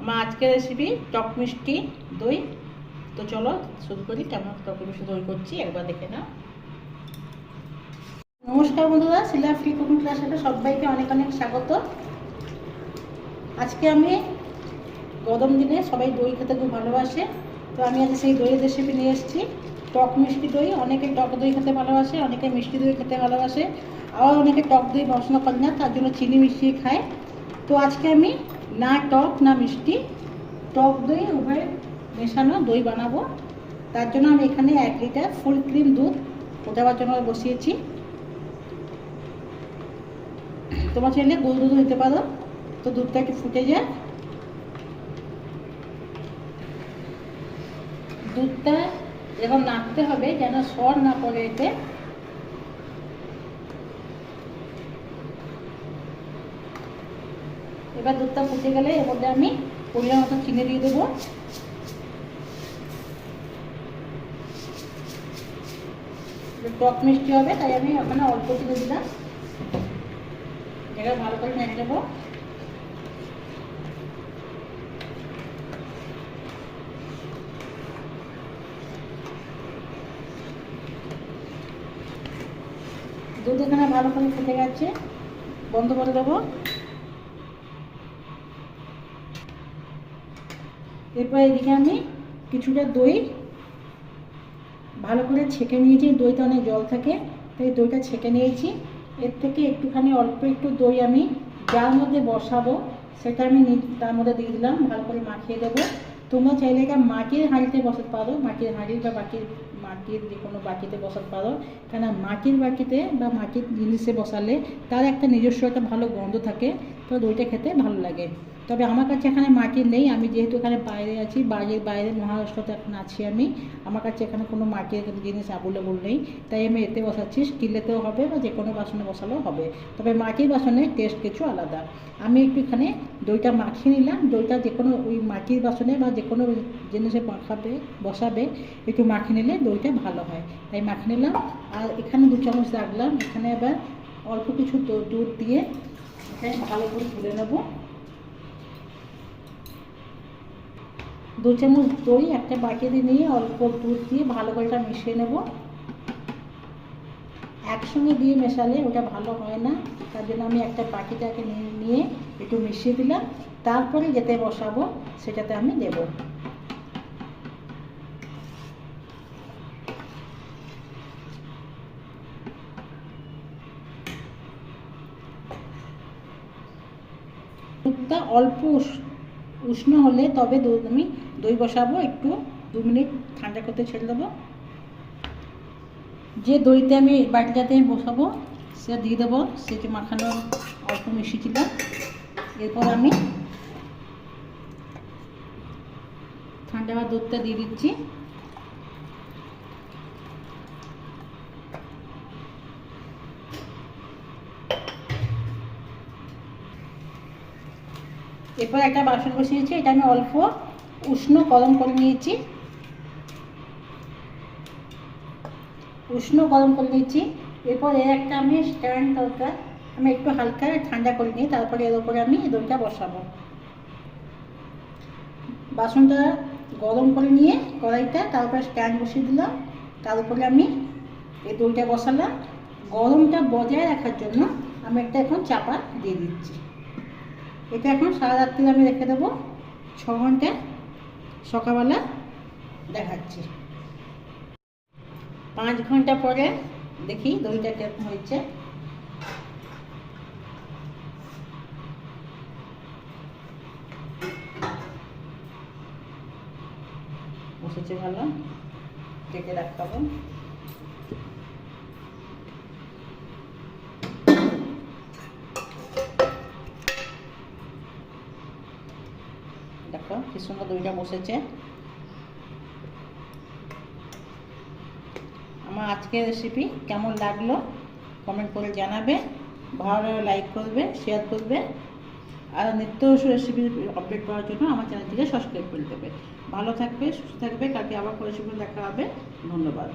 আমার আজকের রেসিপি টক মিষ্টি দই। তো চলো শুরু করি। কেমন টক মিষ্টি দই করছি একবার দেখে নাও। নমস্কার বন্ধুরা, শিলা ফ্রি কুকিং ক্লাসে সবাইকে অনেক অনেক স্বাগত। আজকে আমি গরম দিনে সবাই দই খেতে খুব ভালোবাসে, তো আমি আজ সেই দইয়ের রেসিপি নিয়ে এসেছি। টক মিষ্টি দই, অনেকে টক দই খেতে ভালোবাসে, অনেকে মিষ্টি দই খেতে ভালোবাসে, আবার অনেকে টক দই পছন্দ করে না, তার জন্য চিনি মিশিয়ে খায়। তো আজকে আমি না টক না মিষ্টি, টক দই উভয় মেশানো দই বানাবো। তার জন্য আমি এখানে 1 লিটার ফুল ক্রিম দুধ ফোটাবার জন্য বসিয়েছি। তোমার চাইলে গোল দুধও দিতে পারো। তো দুধটা একটু ফুটে যায়, দুধটা এরকম নাড়তে হবে যেন সর না পড়ে এতে। এবার দুধটা ফুটে গেলে এর মধ্যে আমি পরিমাণ মতো চিনি দিয়ে দেবো। টক মিষ্টি হবে তাই আমি ওখানে অল্প চিনি দিলাম। এটা ভালো করে নেড়ে নেবো। দুধ এখানে ভালো করে ফুটে গেছে, বন্ধ করে দেবো। এরপর এদিকে আমি কিছুটা দই ভালো করে ছেঁকে নিয়েছি। দইতে অনেক জল থাকে তাই দইটা ছেঁকে নিয়েছি। এর থেকে একটুখানি অল্প একটু দই আমি যার মধ্যে বসাবো সেটা আমি তার মধ্যে দিয়ে দিলাম, ভালো করে মাখিয়ে দেবো। তোমরা চাইলে এটা মাটির হাঁড়িতে বসাতে পারো, মাটির হাঁড়ি বা মাটির যে কোনো বাটিতে বসাতে পারো। কেন মাটির বাটিতে বা মাটির জিনিসে বসালে তার একটা নিজস্ব একটা ভালো গন্ধ থাকে, তো দইটা খেতে ভালো লাগে। তবে আমার কাছে এখানে মাটির নেই, আমি যেহেতু এখানে বাইরে আছি, বাইরে মহারাষ্ট্রতে এখন আছি আমি, আমার কাছে এখানে কোনো মাটির জিনিস অ্যাভেলেবল নেই, তাই আমি এতে বসাচ্ছি। স্টিলেতেও হবে বা যে কোনো বাসনে বসালেও হবে, তবে মাটির বাসনের টেস্ট কিছু আলাদা। আমি একটু এখানে দইটা মাখিয়ে নিলাম। দইটা যে কোনো ওই মাটির বাসনে বা যে কোনো জিনিসে বসাবে একটু মাখিয়ে নিলে দইটা ভালো হয়, তাই মাখিয়ে নিলাম। আর এখানে 2 চামচ রাখলাম। এখানে এবার অল্প কিছু দুধ দিয়ে এখানে ভালো করে তুলে নেবো। 2 চামচ দই একটা বাটিতে নিয়ে অল্প দুধ দিয়ে ভালো করে এটা মিশিয়ে নেব। একসঙ্গে দিয়ে মেশালে ওটা ভালো হয় না, তার জন্য আমি একটা বাটিটাকে নিয়ে একটু মিশিয়ে দিলাম। তারপরে যেতে বসাবো সেটাতে আমি দেব। দুধটা অল্প উষ্ণ হলে তবে আমি দই বসাবো। একটু 2 মিনিট ঠান্ডা করতে ছেড়ে দেবো। যে দইতে আমি বাটিটাতে বসাবো সেটা দিয়ে দেবো, সেটা মাখানো অল্প মিশিয়েছিলাম। এরপর আমি ঠান্ডা হওয়া দুধটা দিয়ে দিচ্ছি। এরপর একটা বাসন বসিয়েছি, এটা আমি অল্প উষ্ণ গরম করে নিয়েছি। এরপর এর একটা আমি স্ট্যান্ড দরকার, আমি একটু হালকা ঠান্ডা করে নিই, তারপরে এর উপরে আমি দইটা বসাবো। বাসনটা গরম করে নিয়ে কড়াইটা, তারপরে স্ট্যান্ড বসিয়ে দিলাম, তার উপরে আমি এই দইটা বসালাম। গরমটা বজায় রাখার জন্য আমি একটা এখন চাপা দিয়ে দিচ্ছি। এটা এখন সারা রাত্রি আমি রেখে দেবো। 6 ঘন্টা সকালবেলা দেখাচ্ছি। 5 ঘন্টা পরে দেখি দইটা কেমন হয়েছে। বসেছে ভালো, ঢেকে রাখতে দেখো কি সুন্দর দইটা বসেছে। আমার আজকের রেসিপি কেমন লাগলো কমেন্ট করে জানাবে, ভালো লাগলে লাইক করবে, শেয়ার করবে, আর নিত্য রেসিপি আপডেট পাওয়ার জন্য আমার চ্যানেলটিকে সাবস্ক্রাইব করে দেবে। ভালো থাকবে, সুস্থ থাকবে। কালকে আবার রেসিপি দেখা হবে। ধন্যবাদ।